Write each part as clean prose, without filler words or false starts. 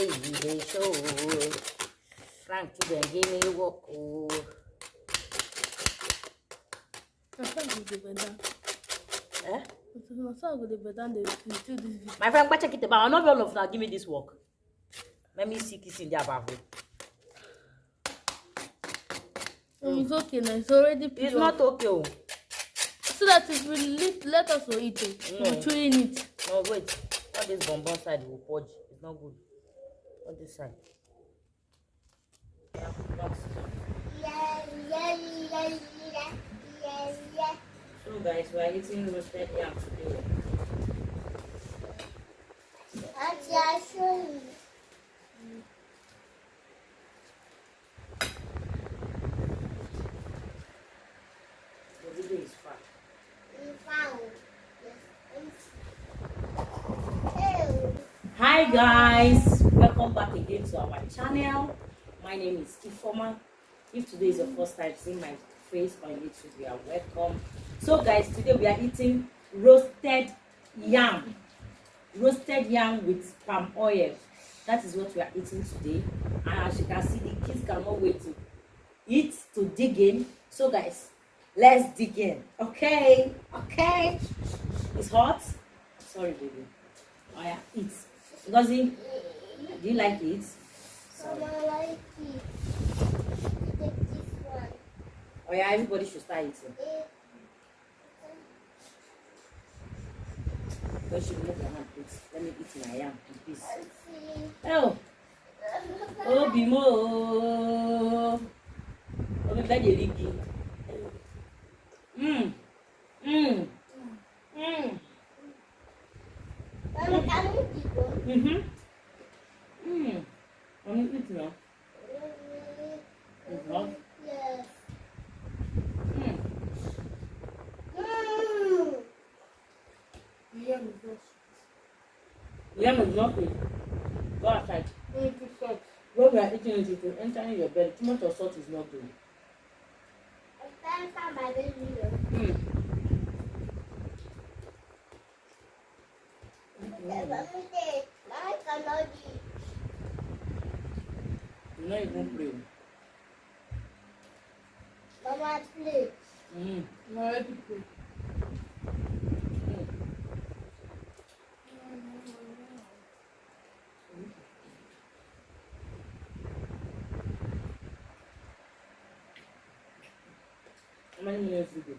they show. Frank children give me work. Oh. Eh? My friend, check it about. I'm not all of now. Give me this work. Let me see kiss in the above. It's okay now. It's already pure. It's not okay. Oh. So that it will let us eat it. No. We're chewing it. No, wait. All this bonbon side will purge. It's not good. On this side. So guys, we are eating roasted yam today. The video is far. Hi guys, welcome back again to our channel. My name is Ifoma. If today is your first time seeing my face on YouTube, you are welcome. So guys, today we are eating roasted yam with palm oil. That is what we are eating today, and as you can see, the kids cannot wait to eat, to dig in. So guys, let's dig in. Okay, it's hot. Sorry baby. Oh yeah, eat. Ngozi, do you like it? Sorry. I like it. Take this one. Oh yeah, everybody should start eating. You should move your hand, please. Let me eat my yam in peace. Oh, oh, Bimo. Oh, me beg you, Ricky. Mama, can you keep on? I'm eating now. It's hot. Yes. Yam is not good. Go outside. When we are eating it, it will enter in your belly. Too much of salt is not good. You know you won't play. Mama, play. How many minutes you do?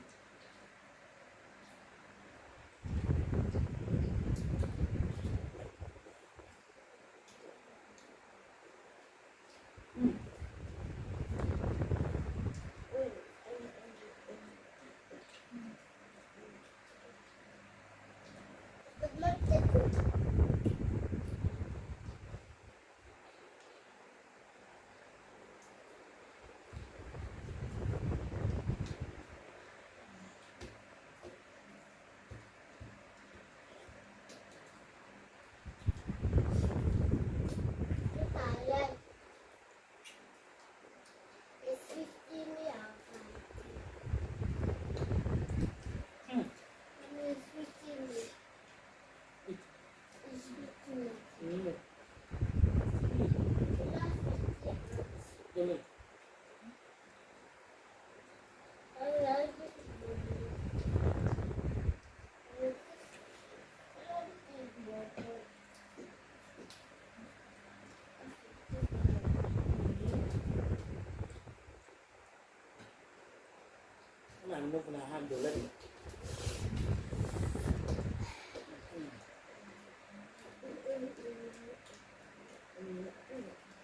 I'm moving my hand already.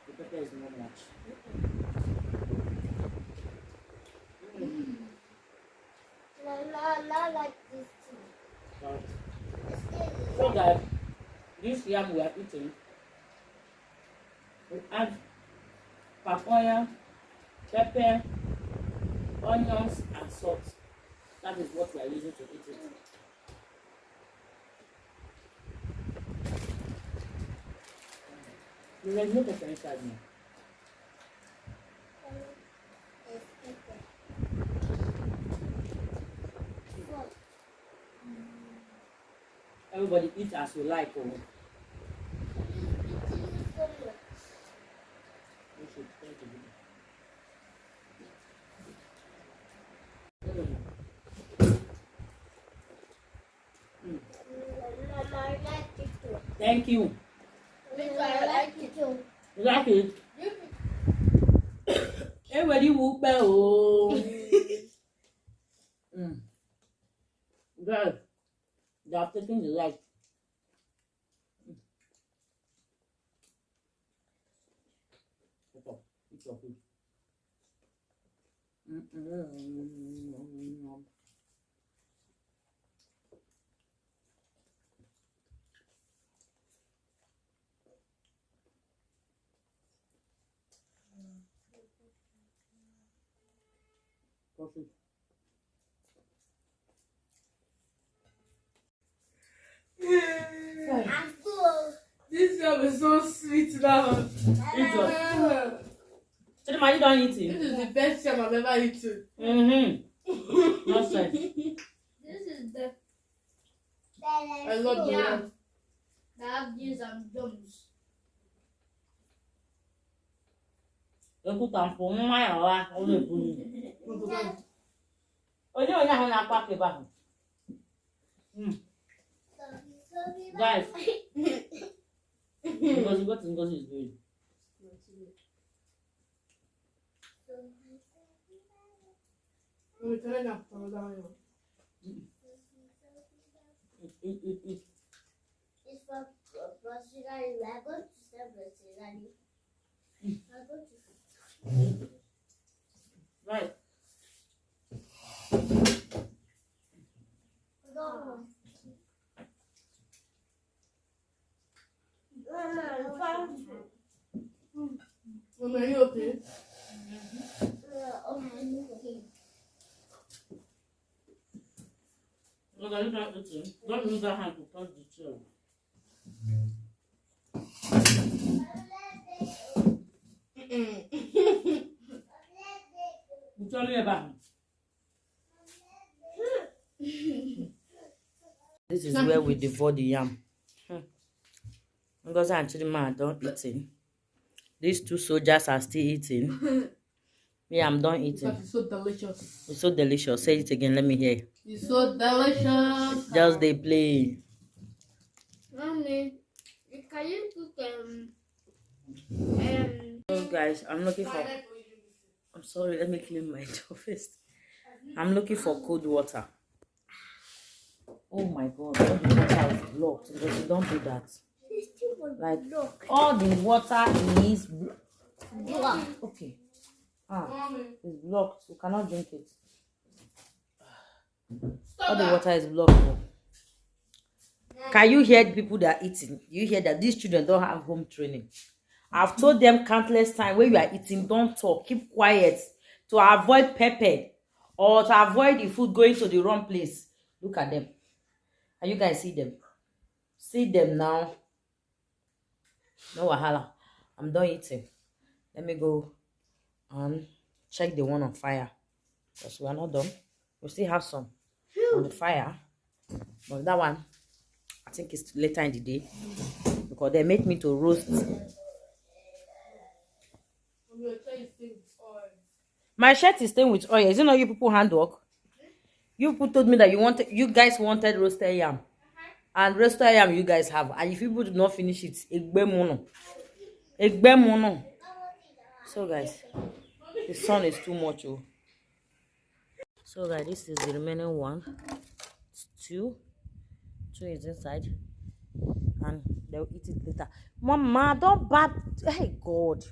The pepper is not much. Not like this too. So guys, this yam we are eating, we add papaya, pepper, onions and salt. That is what we are using to eat it. There is no pepper inside now. Everybody eat as you like. Oh. Thank you. I like it too. You like it? Everybody will pay. Oh. Girl, they are taking the light. It's up. It's up. Coffee. I'm full. This job is so sweet now. It's up. So the man you don't eat it. This is the best job I've ever eaten. Nonsense. This is the I love the you. yam. I have these and gums. Aku tampon mai lah. Oleh pun. Oye, oye, aku nak pakai bah. Guys, because what is doing? It. It's for Brazilian. We are going to sell Brazilian. We are going to. Right. No. Mama, are you okay? Look, I don't eat. Don't use that hand to touch the chair. You tell me about him. This is where we devour the yam. Because actually, man, don't eating. These two soldiers are still eating. Me, I'm done eating. That is so delicious. It's so delicious. Say it again. Let me hear. It's so delicious. Just they play. Mommy, can you cook Oh, guys, I'm looking for. I'm sorry. Let me clean my door first. I'm looking for cold water. Oh my God! All the water is blocked. Because you don't do that. Like all the water is blocked. Okay. It's blocked. You cannot drink it. All the water is blocked. Can you hear the people that are eating? You hear that these children don't have home training. I've told them countless times when you are eating, don't talk, keep quiet to avoid pepper or to avoid the food going to the wrong place. Look at them. Can you guys see them? See them now. No wahala. I'm done eating. Let me go and check the one on fire. Because we are not done. We still have some on the fire. But that one, I think it's later in the day. Because they make me to roast. My shirt is stained with oil. Is it not you people handwork? You people told me that you guys wanted roasted yam. And roasted yam you guys have. And if people do not finish it, egbe mono. So guys, the sun is too much. Oh. So guys, this is the remaining one. It's two is inside. And they'll eat it later. Mama, don't bad. Hey God.